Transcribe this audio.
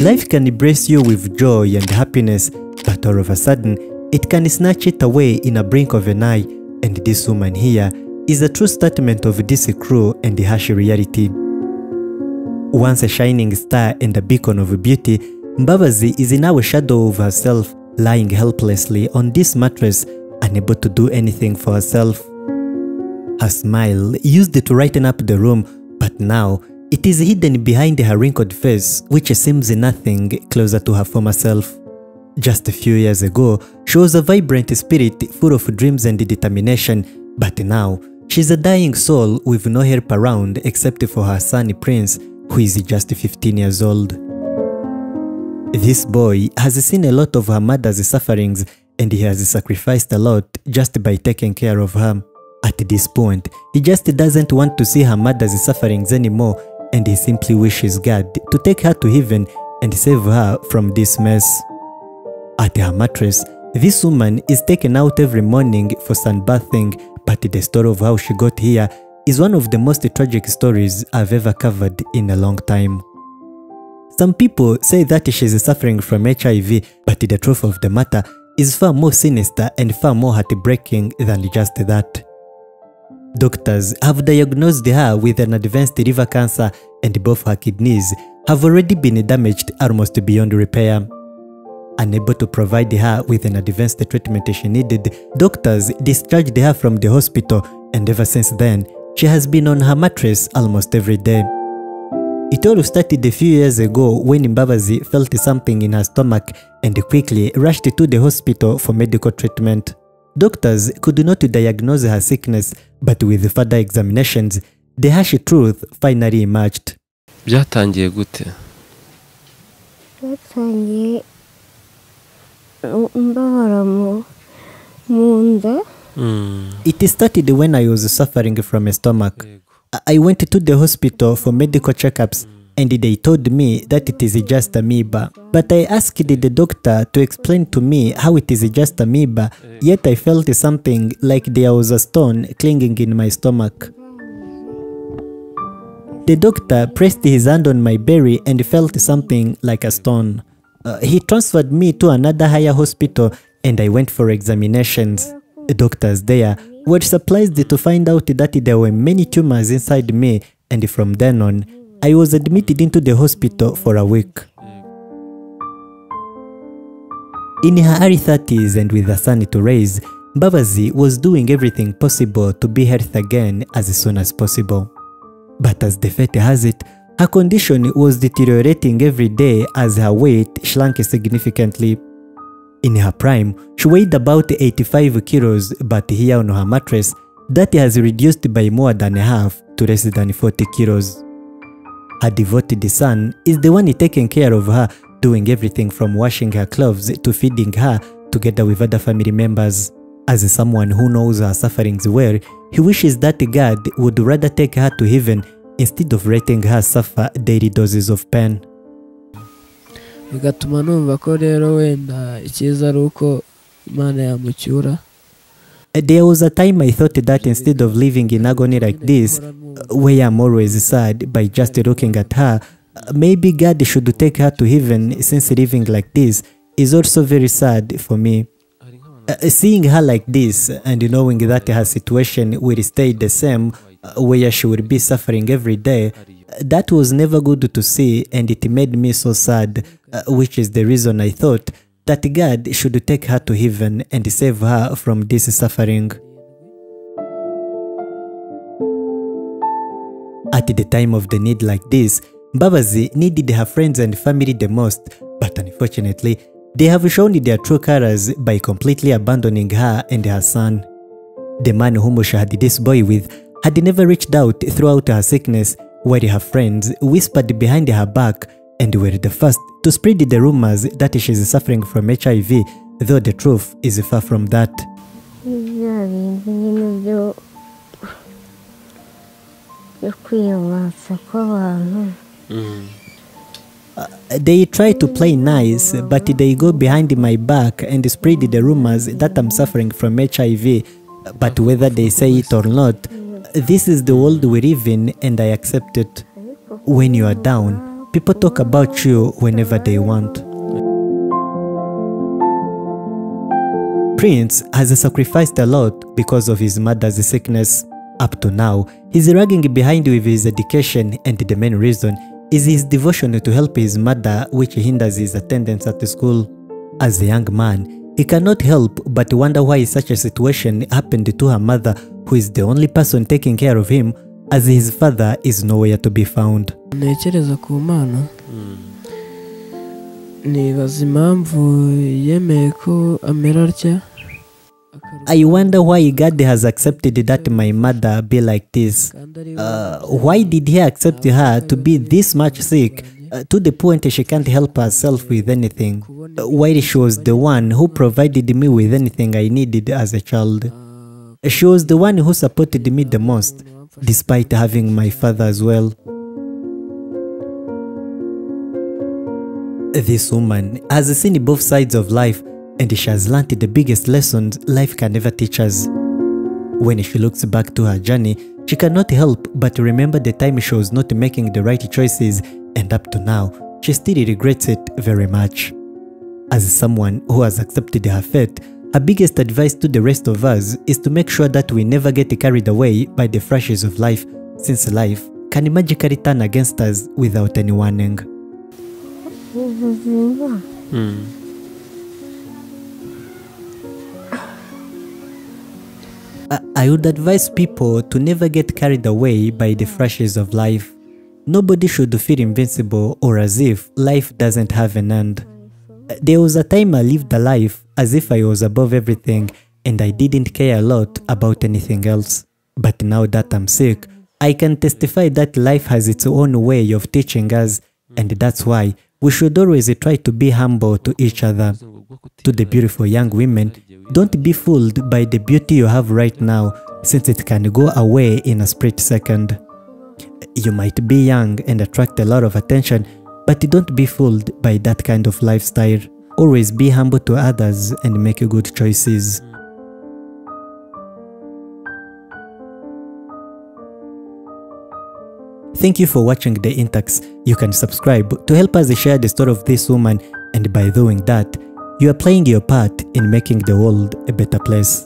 Life can embrace you with joy and happiness, but all of a sudden, it can snatch it away in a blink of an eye, and this woman here is a true statement of this cruel and harsh reality. Once a shining star and a beacon of beauty, Mbabazi is now a shadow of herself, lying helplessly on this mattress, unable to do anything for herself. Her smile used to brighten up the room, but now it is hidden behind her wrinkled face, which seems nothing closer to her former self. Just a few years ago, she was a vibrant spirit full of dreams and determination, but now she's a dying soul with no help around except for her son Prince, who is just 15 years old. This boy has seen a lot of her mother's sufferings, and he has sacrificed a lot just by taking care of her. At this point, he just doesn't want to see her mother's sufferings anymore, and he simply wishes God to take her to heaven and save her from this mess. At her mattress, this woman is taken out every morning for sunbathing, but the story of how she got here is one of the most tragic stories I've ever covered in a long time. Some people say that she's suffering from HIV, but the truth of the matter is far more sinister and far more heartbreaking than just that. Doctors have diagnosed her with an advanced liver cancer, and both her kidneys have already been damaged almost beyond repair. Unable to provide her with an advanced treatment she needed, doctors discharged her from the hospital, and ever since then, she has been on her mattress almost every day. It all started a few years ago when Mbabazi felt something in her stomach and quickly rushed to the hospital for medical treatment. Doctors could not diagnose her sickness, but with further examinations, the harsh truth finally emerged. Byatangiye gute? Byatangiye mbabara mu nda. It started when I was suffering from a stomach. I went to the hospital for medical checkups, and they told me that it is just amoeba. But I asked the doctor to explain to me how it is just amoeba, yet I felt something like there was a stone clinging in my stomach. The doctor pressed his hand on my belly and felt something like a stone. He transferred me to another higher hospital, and I went for examinations. The doctors there were surprised to find out that there were many tumors inside me, and from then on, I was admitted into the hospital for a week. In her early 30s and with a son to raise, Mbabazi was doing everything possible to be healthy again as soon as possible. But as the fate has it, her condition was deteriorating every day as her weight shrank significantly. In her prime, she weighed about 85 kilos, but here on her mattress, that has reduced by more than half to less than 40 kilos. Her devoted son is the one taking care of her, doing everything from washing her clothes to feeding her, together with other family members. As someone who knows her sufferings well, he wishes that God would rather take her to heaven instead of letting her suffer daily doses of pain. Bigatuma numva ko rero wenda icyiza ari uko Imana yamucyura. There was a time I thought that instead of living in agony like this, where I'm always sad by just looking at her, maybe God should take her to heaven, since living like this is also very sad for me. Seeing her like this and knowing that her situation will stay the same, where she will be suffering every day, that was never good to see, and it made me so sad, which is the reason I thought that God should take her to heaven and save her from this suffering. At the time of the need like this, Mbabazi needed her friends and family the most, but unfortunately, they have shown their true colors by completely abandoning her and her son. The man whom she had this boy with had never reached out throughout her sickness, while her friends whispered behind her back and were the first to spread the rumors that she is suffering from HIV, though the truth is far from that. They try to play nice, but they go behind my back and spread the rumors that I'm suffering from HIV. But whether they say it or not, this is the world we live in, and I accept it. When you are down, People talk about you whenever they want. Prince has sacrificed a lot because of his mother's sickness. Up to now, he's lagging behind with his education, and the main reason is his devotion to help his mother, which hinders his attendance at school. As a young man, he cannot help but wonder why such a situation happened to her mother, who is the only person taking care of him, as his father is nowhere to be found. Ntekereza ku Mana nibaza impamvu yemeye ko amera atya. I wonder why God has accepted that my mother be like this. Why did he accept her to be this much sick, to the point she can't help herself with anything, while she was the one who provided me with anything I needed as a child? She was the one who supported me the most, despite having my father as well. This woman has seen both sides of life, and she has learned the biggest lessons life can ever teach us. When she looks back to her journey, she cannot help but remember the time she was not making the right choices, and up to now, she still regrets it very much. As someone who has accepted her fate, her biggest advice to the rest of us is to make sure that we never get carried away by the flashes of life, since life can magically turn against us without any warning. I would advise people to never get carried away by the flashes of life. Nobody should feel invincible or as if life doesn't have an end. There was a time I lived a life as if I was above everything and I didn't care a lot about anything else. But now that I'm sick, I can testify that life has its own way of teaching us, and that's why we should always try to be humble to each other. To the beautiful young women, don't be fooled by the beauty you have right now, since it can go away in a split second. You might be young and attract a lot of attention, but don't be fooled by that kind of lifestyle. Always be humble to others and make good choices. Thank you for watching The Intax. You can subscribe to help us share the story of this woman, and by doing that, you are playing your part in making the world a better place.